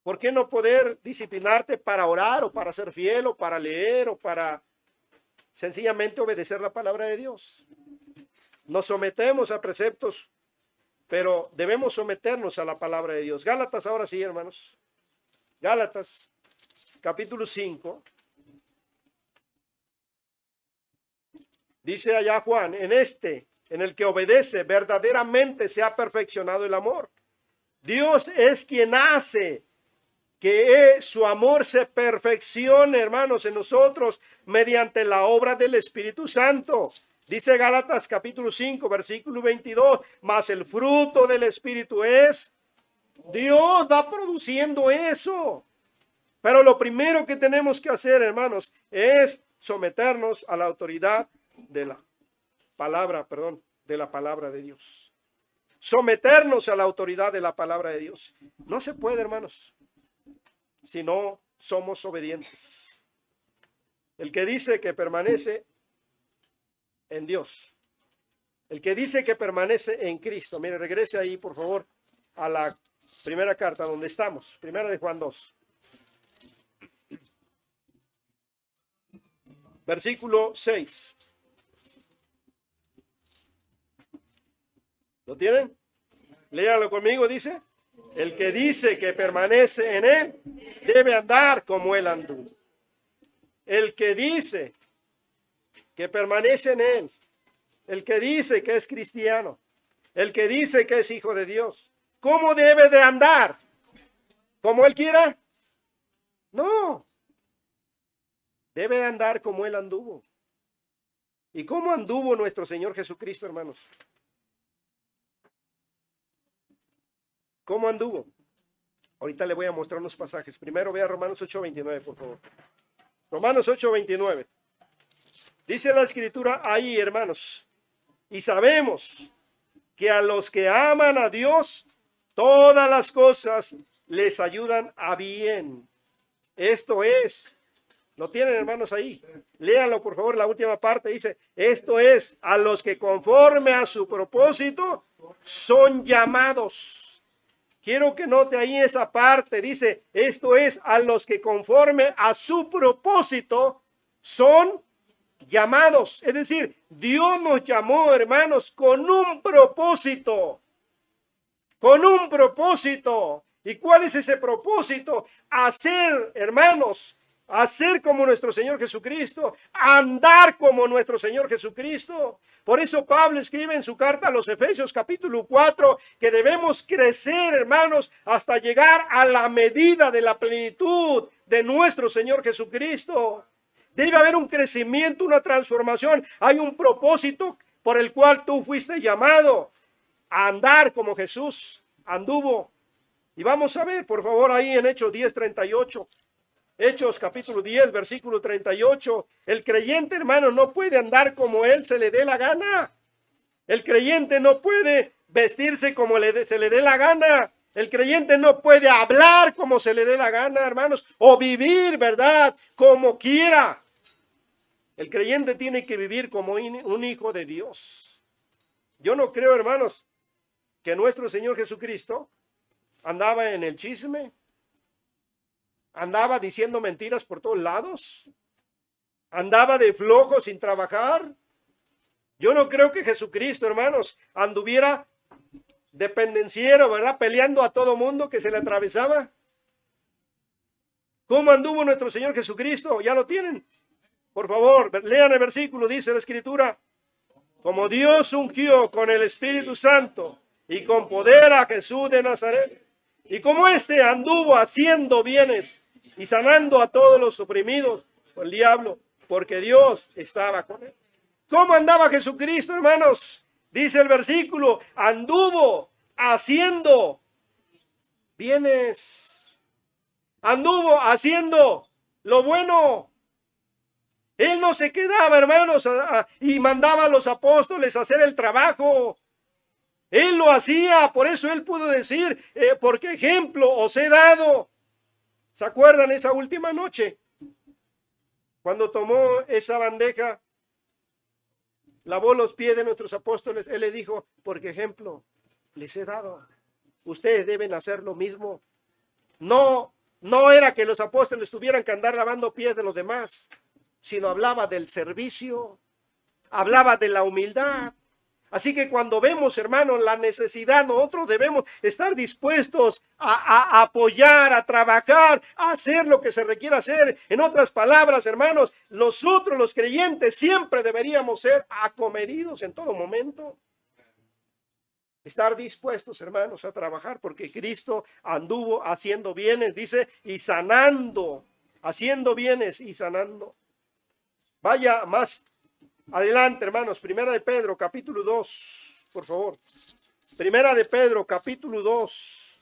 ¿por qué no poder disciplinarte para orar o para ser fiel o para leer o para sencillamente obedecer la palabra de Dios? Nos sometemos a preceptos, pero debemos someternos a la palabra de Dios. Gálatas, ahora sí, hermanos. Gálatas, capítulo 5. Dice allá Juan, en el que obedece, verdaderamente se ha perfeccionado el amor. Dios es quien hace que su amor se perfeccione, hermanos, en nosotros mediante la obra del Espíritu Santo. Dice Gálatas capítulo 5, versículo 22, mas el fruto del Espíritu es, Dios va produciendo eso. Pero lo primero que tenemos que hacer, hermanos, es someternos a la autoridad de la palabra, de la palabra de Dios. Someternos a la autoridad de la palabra de Dios. No se puede, hermanos, si no somos obedientes. El que dice que permanece en Dios, el que dice que permanece en Cristo. Mire, regrese ahí, por favor, a la primera carta donde estamos, primera de Juan 2. Versículo 6. ¿Lo tienen? Léalo conmigo, dice. El que dice que permanece en él, debe andar como él anduvo. El que dice que permanece en él, el que dice que es cristiano, el que dice que es hijo de Dios, ¿cómo debe de andar? ¿Como él quiera? No. Debe de andar como él anduvo. ¿Y cómo anduvo nuestro Señor Jesucristo, hermanos? ¿Cómo anduvo? Ahorita le voy a mostrar unos pasajes. Primero vea Romanos 8:29, por favor. Romanos 8:29. Dice la Escritura ahí, hermanos. Y sabemos que a los que aman a Dios, todas las cosas les ayudan a bien. Esto es, ¿lo tienen, hermanos, ahí? Léanlo, por favor, la última parte. Dice, esto es, a los que conforme a su propósito son llamados. Quiero que note ahí esa parte. Dice, esto es, a los que conforme a su propósito son llamados. Es decir, Dios nos llamó, hermanos, con un propósito. Con un propósito. ¿Y cuál es ese propósito? Hacer, hermanos, hacer como nuestro Señor Jesucristo, andar como nuestro Señor Jesucristo. Por eso Pablo escribe en su carta a los Efesios capítulo 4 que debemos crecer, hermanos, hasta llegar a la medida de la plenitud de nuestro Señor Jesucristo. Debe haber un crecimiento, una transformación. Hay un propósito por el cual tú fuiste llamado a andar como Jesús anduvo. Y vamos a ver, por favor, ahí en Hechos 10:38. Hechos capítulo 10, versículo 38. El creyente, hermano, no puede andar como él se le dé la gana. El creyente no puede vestirse como se le dé la gana. El creyente no puede hablar como se le dé la gana, hermanos, o vivir, ¿verdad?, como quiera. El creyente tiene que vivir como un hijo de Dios. Yo no creo, hermanos, que nuestro Señor Jesucristo andaba en el chisme, andaba diciendo mentiras por todos lados, andaba de flojo sin trabajar. Yo no creo que Jesucristo, hermanos, anduviera de pendenciero, ¿verdad?, peleando a todo mundo que se le atravesaba. ¿Cómo anduvo nuestro Señor Jesucristo? ¿Ya lo tienen? Por favor, lean el versículo, dice la Escritura. Como Dios ungió con el Espíritu Santo y con poder a Jesús de Nazaret, y como éste anduvo haciendo bienes y sanando a todos los oprimidos por el diablo, porque Dios estaba con él. ¿Cómo andaba Jesucristo, hermanos? Dice el versículo, anduvo haciendo bienes, anduvo haciendo lo bueno. Él no se quedaba, hermanos, y mandaba a los apóstoles a hacer el trabajo. Él lo hacía, por eso él pudo decir, porque ejemplo os he dado. ¿Se acuerdan esa última noche? Cuando tomó esa bandeja, lavó los pies de nuestros apóstoles, él le dijo, porque ejemplo les he dado. Ustedes deben hacer lo mismo. No era que los apóstoles tuvieran que andar lavando pies de los demás, sino hablaba del servicio, hablaba de la humildad. Así que cuando vemos, hermanos, la necesidad, nosotros debemos estar dispuestos a apoyar, a trabajar, a hacer lo que se requiera hacer. En otras palabras, hermanos, nosotros los creyentes siempre deberíamos ser acomedidos en todo momento. Estar dispuestos, hermanos, a trabajar, porque Cristo anduvo haciendo bienes, dice, y sanando, haciendo bienes y sanando. Vaya más adelante, hermanos, Primera de Pedro, capítulo 2, por favor. Primera de Pedro, capítulo 2.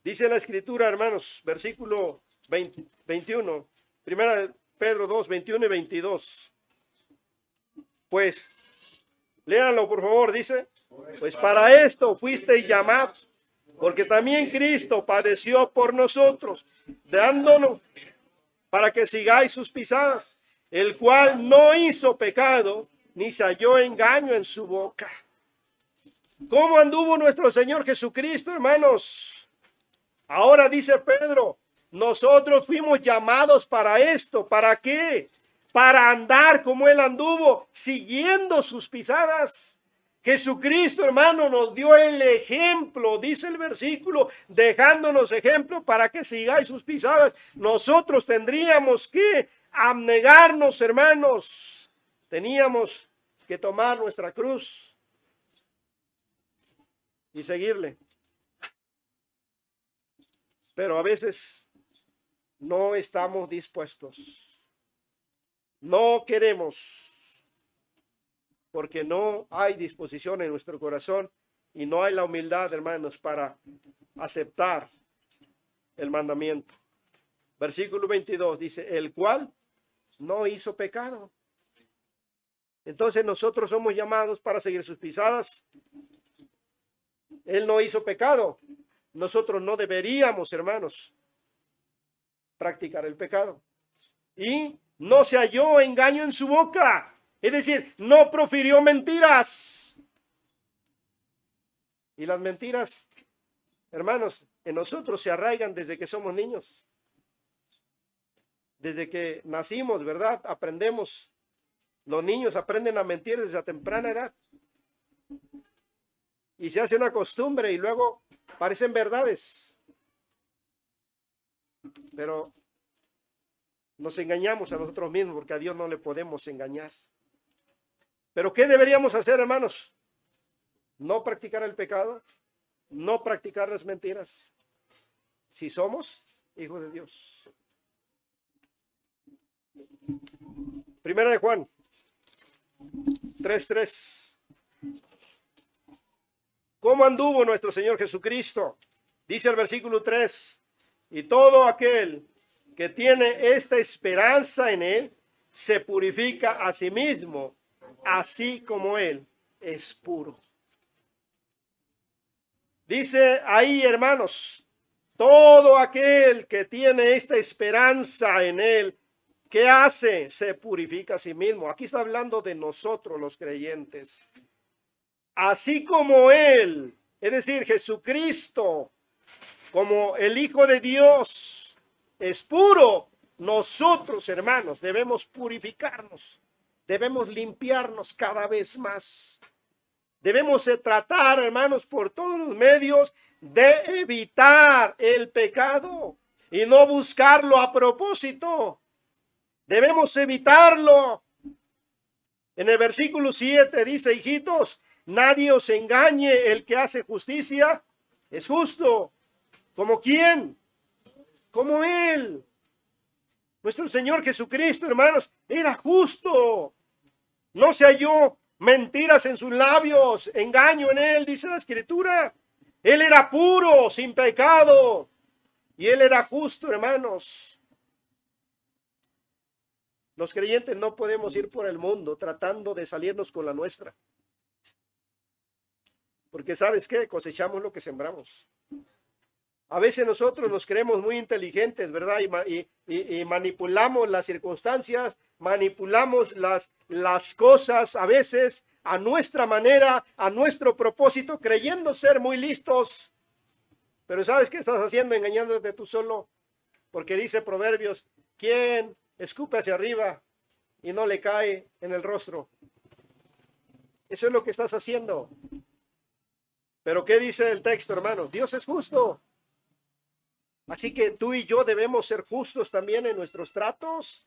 Dice la Escritura, hermanos, versículo 21. Primera de Pedro 2, 21 y 22. Pues, léanlo por favor, dice, pues para esto fuisteis llamados, porque también Cristo padeció por nosotros, dándonos para que sigáis sus pisadas, el cual no hizo pecado, ni se halló engaño en su boca. ¿Cómo anduvo nuestro Señor Jesucristo, hermanos? Ahora dice Pedro, nosotros fuimos llamados para esto. ¿Para qué? Para andar como Él anduvo, siguiendo sus pisadas. Jesucristo, hermano, nos dio el ejemplo, dice el versículo, dejándonos ejemplo para que sigáis sus pisadas. Nosotros tendríamos que abnegarnos, hermanos. Teníamos que tomar nuestra cruz y seguirle. Pero a veces no estamos dispuestos. No queremos. Porque no hay disposición en nuestro corazón y no hay la humildad, hermanos, para aceptar el mandamiento. Versículo 22 dice, el cual no hizo pecado. Entonces nosotros somos llamados para seguir sus pisadas. Él no hizo pecado. Nosotros no deberíamos, hermanos, practicar el pecado. Y no se halló engaño en su boca. Es decir, no profirió mentiras. Y las mentiras, hermanos, en nosotros se arraigan desde que somos niños. Desde que nacimos, ¿verdad? Aprendemos. Los niños aprenden a mentir desde a temprana edad. Y se hace una costumbre y luego parecen verdades. Pero nos engañamos a nosotros mismos porque a Dios no le podemos engañar. Pero ¿qué deberíamos hacer, hermanos? No practicar el pecado, no practicar las mentiras, si somos hijos de Dios. Primera de Juan 3:3. ¿Cómo anduvo nuestro Señor Jesucristo? Dice el versículo 3, y todo aquel que tiene esta esperanza en Él, se purifica a sí mismo, así como Él es puro. Dice ahí, hermanos, todo aquel que tiene esta esperanza en Él, ¿qué hace? Se purifica a sí mismo. Aquí está hablando de nosotros los creyentes. Así como Él, es decir, Jesucristo, como el Hijo de Dios, es puro, nosotros, hermanos, debemos purificarnos. Debemos limpiarnos cada vez más. Debemos tratar, hermanos, por todos los medios de evitar el pecado y no buscarlo a propósito. Debemos evitarlo. En el versículo 7 dice, hijitos, nadie os engañe, el que hace justicia es justo. ¿Como quién? Como Él. Nuestro Señor Jesucristo, hermanos, era justo. No se halló mentiras en sus labios, engaño en Él, dice la Escritura. Él era puro, sin pecado. Y Él era justo, hermanos. Los creyentes no podemos ir por el mundo tratando de salirnos con la nuestra. Porque ¿sabes qué? Cosechamos lo que sembramos. A veces nosotros nos creemos muy inteligentes, ¿verdad? Y manipulamos las circunstancias, manipulamos las cosas a veces a nuestra manera, a nuestro propósito, creyendo ser muy listos. Pero ¿sabes qué estás haciendo? Engañándote tú solo. Porque dice Proverbios, ¿quién escupe hacia arriba y no le cae en el rostro? Eso es lo que estás haciendo. Pero ¿qué dice el texto, hermano? Dios es justo. Así que tú y yo debemos ser justos también en nuestros tratos,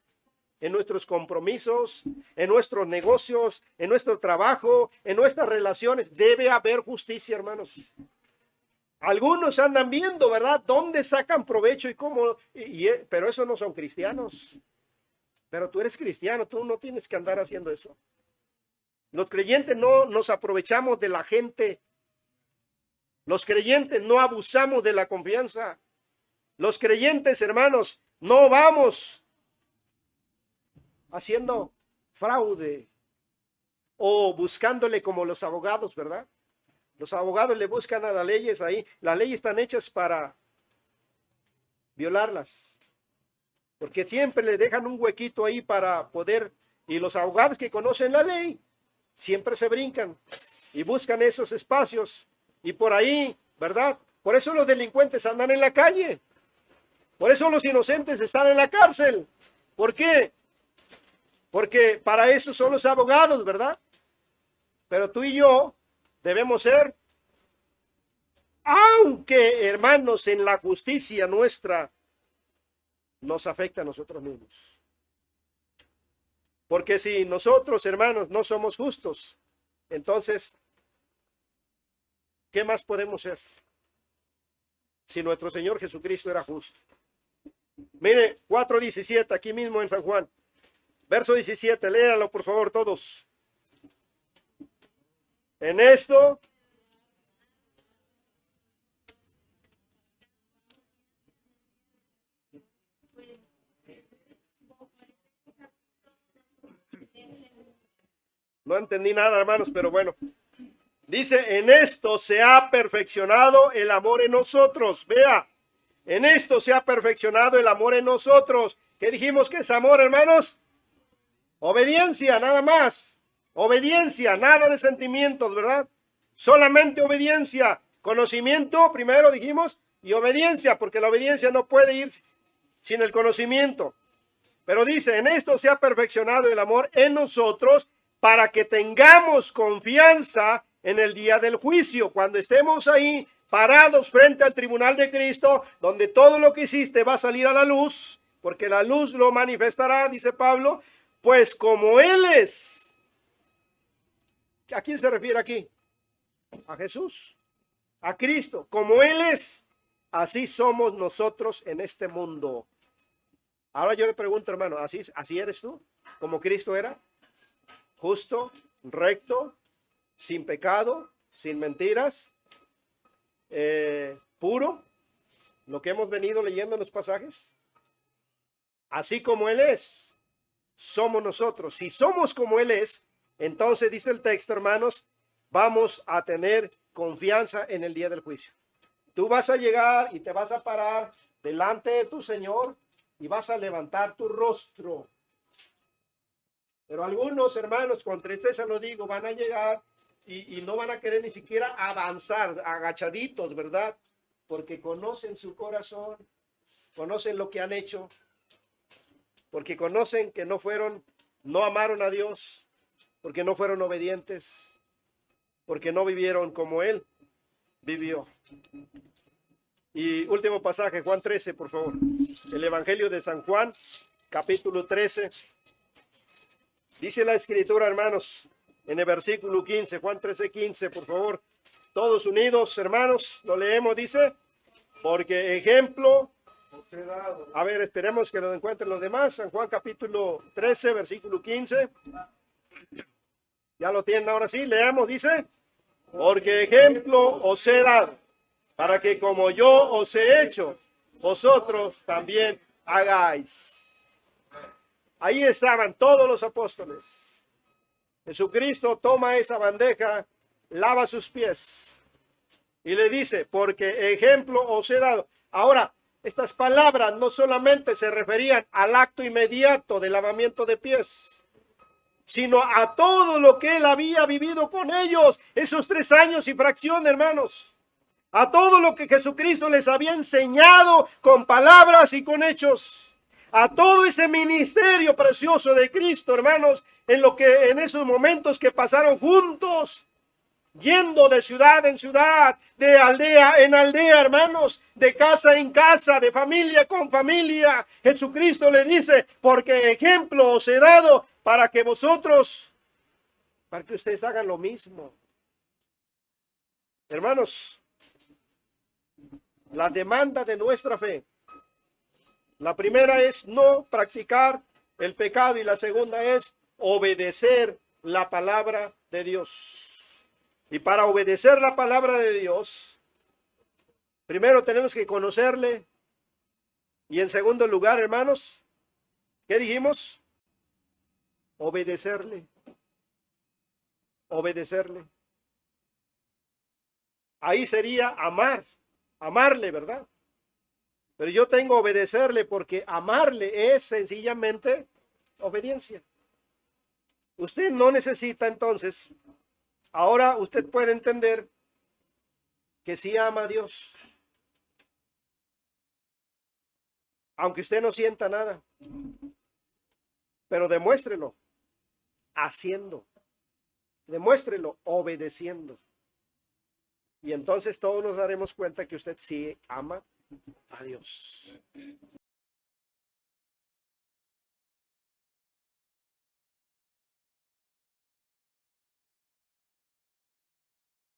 en nuestros compromisos, en nuestros negocios, en nuestro trabajo, en nuestras relaciones. Debe haber justicia, hermanos. Algunos andan viendo, ¿verdad?, dónde sacan provecho y cómo, pero esos no son cristianos. Pero tú eres cristiano, tú no tienes que andar haciendo eso. Los creyentes no nos aprovechamos de la gente. Los creyentes no abusamos de la confianza. Los creyentes, hermanos, no vamos haciendo fraude o buscándole como los abogados, ¿verdad? Los abogados le buscan a las leyes ahí. Las leyes están hechas para violarlas, porque siempre le dejan un huequito ahí para poder, y los abogados que conocen la ley siempre se brincan y buscan esos espacios, y por ahí, ¿verdad? Por eso los delincuentes andan en la calle, por eso los inocentes están en la cárcel. ¿Por qué? Porque para eso son los abogados, ¿verdad? Pero tú y yo debemos ser, aunque hermanos, en la justicia nuestra nos afecta a nosotros mismos. Porque si nosotros, hermanos, no somos justos, entonces, ¿qué más podemos ser? Si nuestro Señor Jesucristo era justo. Mire, 4:17, aquí mismo en San Juan. Verso 17, léalo por favor todos. En esto no entendí nada, hermanos, pero bueno. Dice, en esto se ha perfeccionado el amor en nosotros. Vea, en esto se ha perfeccionado el amor en nosotros. ¿Qué dijimos que es amor, hermanos? Obediencia, nada más. Obediencia, nada de sentimientos, ¿verdad? Solamente obediencia. Conocimiento, primero dijimos, y obediencia, porque la obediencia no puede ir sin el conocimiento. Pero dice, en esto se ha perfeccionado el amor en nosotros para que tengamos confianza en el día del juicio, cuando estemos ahí parados frente al tribunal de Cristo, donde todo lo que hiciste va a salir a la luz, porque la luz lo manifestará, dice Pablo, pues como Él es. ¿A quién se refiere aquí? A Jesús, a Cristo. Como Él es, así somos nosotros en este mundo. Ahora yo le pregunto, hermano, ¿así eres tú? ¿Como Cristo era? Justo, recto, sin pecado, sin mentiras, puro, lo que hemos venido leyendo en los pasajes. Así como Él es, somos nosotros. Si somos como Él es, entonces dice el texto, hermanos, vamos a tener confianza en el día del juicio. Tú vas a llegar y te vas a parar delante de tu Señor y vas a levantar tu rostro. Pero algunos hermanos, con tristeza lo digo, van a llegar y no van a querer ni siquiera avanzar, agachaditos, ¿verdad? Porque conocen su corazón, conocen lo que han hecho, porque conocen que no amaron a Dios, porque no fueron obedientes, porque no vivieron como Él vivió. Y último pasaje, Juan 13, por favor. El Evangelio de San Juan, capítulo 13. Dice la Escritura, hermanos, en el versículo 15, Juan 13, 15, por favor. Todos unidos, hermanos, lo leemos, dice, porque ejemplo, a ver, esperemos que lo encuentren los demás. San Juan capítulo 13, versículo 15. Ya lo tienen ahora sí, leamos, dice, porque ejemplo os he dado, para que como yo os he hecho, vosotros también hagáis. Ahí estaban todos los apóstoles. Jesucristo toma esa bandeja, lava sus pies y le dice, porque ejemplo os he dado. Ahora, estas palabras no solamente se referían al acto inmediato del lavamiento de pies, sino a todo lo que él había vivido con ellos, esos 3 años y fracción, hermanos. A todo lo que Jesucristo les había enseñado con palabras y con hechos. A todo ese ministerio precioso de Cristo, hermanos, en esos momentos que pasaron juntos, yendo de ciudad en ciudad, de aldea en aldea, hermanos, de casa en casa, de familia con familia. Jesucristo le dice, porque ejemplo os he dado para que ustedes hagan lo mismo. Hermanos, la demanda de nuestra fe, la primera es no practicar el pecado y la segunda es obedecer la palabra de Dios. Y para obedecer la palabra de Dios, primero tenemos que conocerle y en segundo lugar, hermanos, ¿qué dijimos? Obedecerle. Obedecerle. Ahí sería amarle, ¿verdad? Pero yo tengo que obedecerle porque amarle es sencillamente obediencia. Usted no necesita entonces, ahora usted puede entender que sí ama a Dios. Aunque usted no sienta nada. Pero demuéstrelo haciendo. Demuéstrelo obedeciendo. Y entonces todos nos daremos cuenta que usted sí ama a Dios.